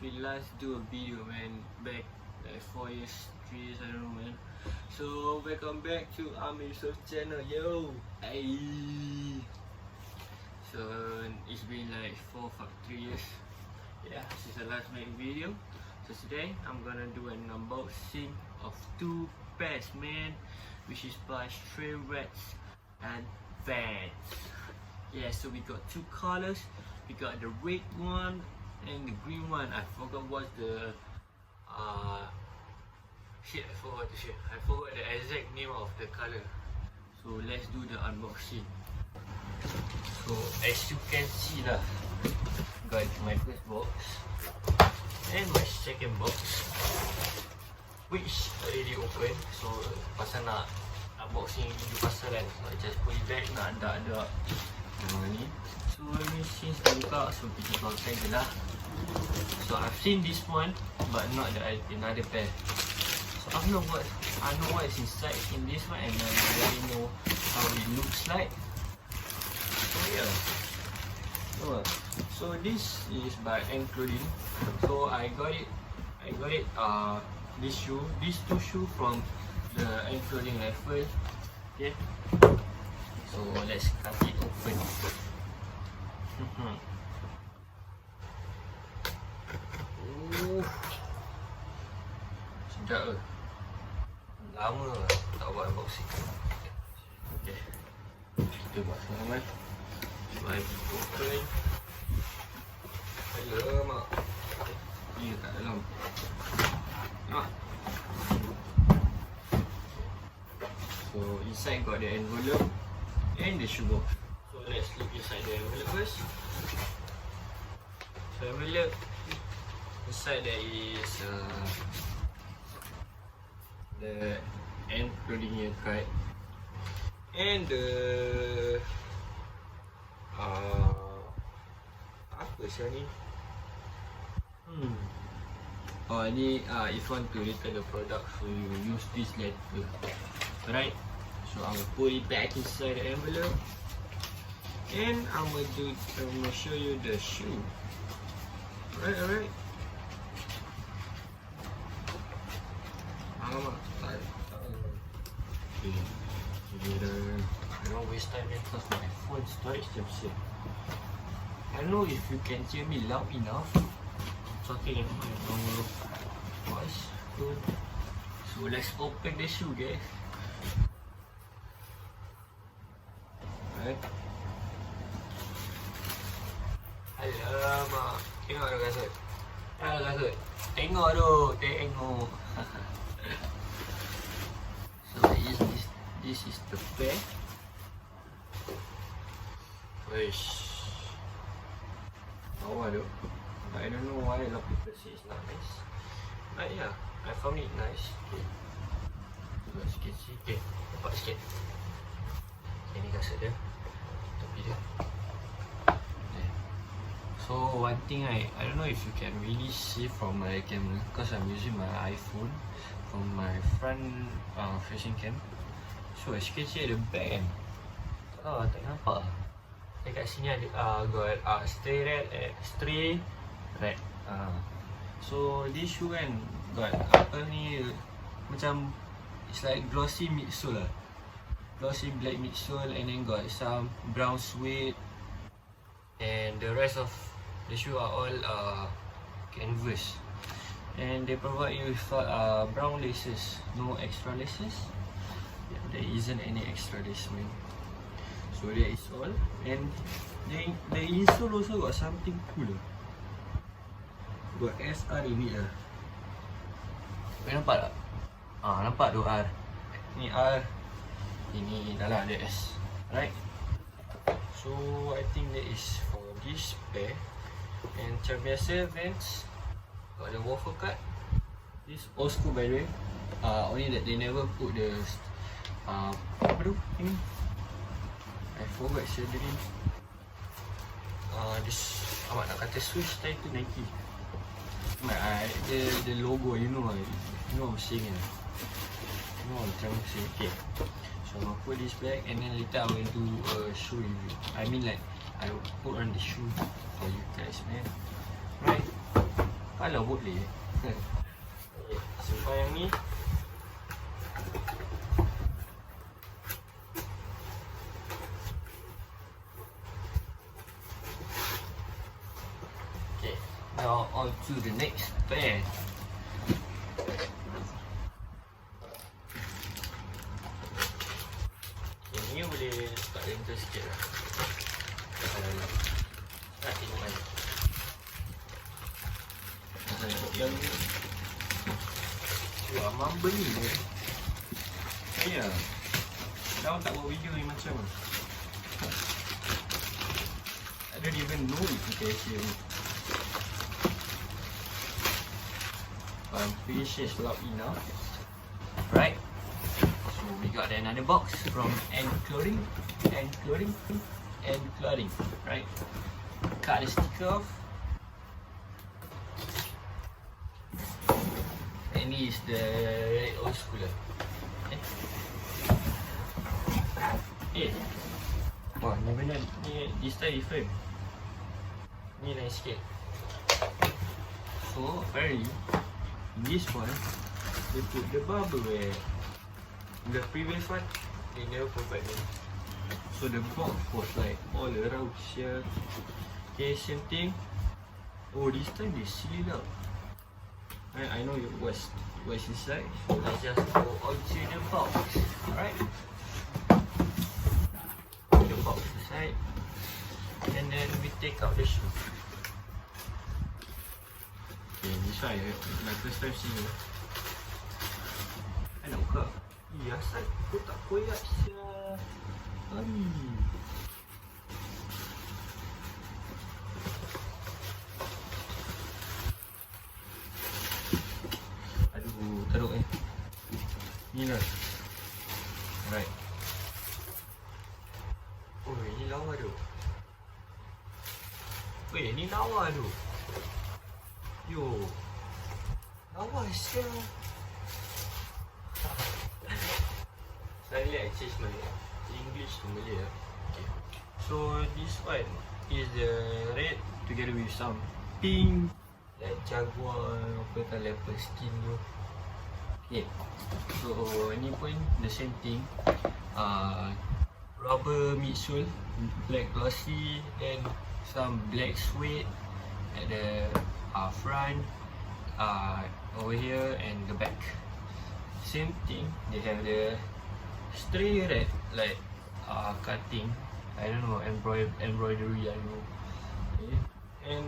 we last do a video, man, back like 4 years, 3 years, I don't know, man. So welcome back to Amiso's channel, yo. Hey. So it's been like 3 years. Yeah, since the last made video. So today I'm gonna do an unboxing of 2 pairs, man, which is by Stray Rats and Vans. Yeah, so we got 2 colors. We got the red one and the green one. I forgot what's the shit, I forgot the exact name of the color. So let's do the unboxing. So as you can see lah, got my first box and my second box, which already open. So pasal nak unboxing video pasal kan, so I just put it back, nak ada ni. So ni since dah buka, so kita pakai je lah. So I've seen this one but not the another pair. So I know what is inside in this one, and I already know how it looks like. So yeah. So this is by Clothing. So I got it these 2 shoes from the Clothing raffle. Okay. So let's cut it open. Sedap ke? Lama tak buat unboxing. Okay, kita buat sekarang. Slide open. Alamak, dia kat dalam. So inside got the envelope and the shoe box. So let's look inside the envelope first. So envelope, inside there is the Clothing card and the apa sih ni? Oh ni if you want to return the product, so you use this letter, right? So I'm gonna put it back inside the envelope, and I'm gonna show you the shoe. Alright. Okay. I don't waste time because my phone storage just safe. I don't know if you can hear me loud enough. I'm talking in my normal voice. Good. So let's open the shoe, guys. Alright. Alamak, tengok tu kasut. Kasut. Tengok tu, tengok. So this is the pair. Wish. Oh, I don't know why a lot of people say it's not nice. But yeah, I found it nice. Okay. So as you can see, okay, nampak sikit. Okay, ni kasut dia. Topi dia. So one thing I don't know if you can really see from my camera, because I'm using my iPhone from my front facing cam. So as you can see at the back kan, tak nampak. Dekat sini ada got stray rat. So this shoe kan got apa ni, macam it's like glossy midsole lah, glossy black midsole, and then got some brown suede, and the rest of the shoe are all canvas, and they provide you with brown laces, no extra laces. Yeah, there isn't any extra lace, man. So that is all, and the insole also got something cool. Got SR in it lah. Nampak tak? Nampak tu R. Ni R, ini dalam ada S, right? So I think that is for this pair. And macam biasa Vans got the waffle cut. This old school by the way. Only that they never put the apa tu ini, I forgot the name. This awak nak kata switch tie to Nike. The logo, you know what I'm saying. You know what I'm trying to say. Okay. So I'm gonna put this back, and then later I will do a shoe review. I mean like I will put on the shoe for you guys, man. Right? Kalau boleh. Okay, simpan yang ni. Okay, now on to the next band. Okay, ni boleh letak renter sikit lah. Nak tengok kan. Yang ni Amang beli dia. Saya dah tak buat video ni macam I don't even know if you can hear me. I'm pretty sure it's loud enough. Right, so we got another box from End Clothing. Right, cut the sticker off. And this is the old schooler. Wah, ni benar, ni this time different. Ni lain sikit. So apparently this one they put the bubble wrap. The previous one they never provide me. So the box was like all around here. Okay, same thing. Oh, this time they seal it up. I know what's inside. So let's just go onto the box. Alright. The box aside. And then we take out the shoe. Okay, this one my first time seeing it. I nak buka. Asal aku tak koyak siya. Aduh, teruk ni lah. Alright. Oh, ini lawa tu. Weh, ni lawa tu. Yo, lawa siya. Suddenly I change my English to Malay. Okay. So this one is the red together with some pink, like jaguar, apa tak leopard skin tu. Okay. So ni pun the same thing. Rubber midsole, black glossy, and some black suede at the front, over here, and the back. Same thing. They have the stray red, like cutting. I don't know, embroidery. I don't know. Okay. And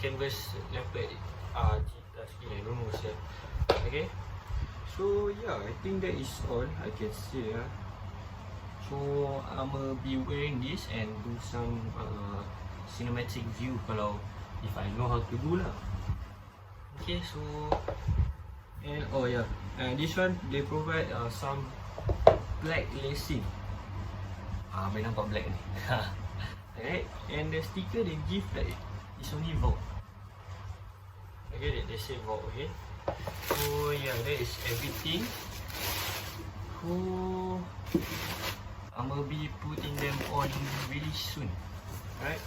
canvas leopard, cheetah skin. I don't know what's that. Okay. So yeah, I think that is all I can say. So I'ma be wearing this and do some cinematic view kalau if I know how to do lah. Okay, so and oh yeah, this one they provide some black lacing. Boleh nampak black ni. Alright, and the sticker they give like it's only Vogue. Okay, they say Vogue. Okay, so yeah, that is everything. So I'm gonna be putting them on really soon. Alright.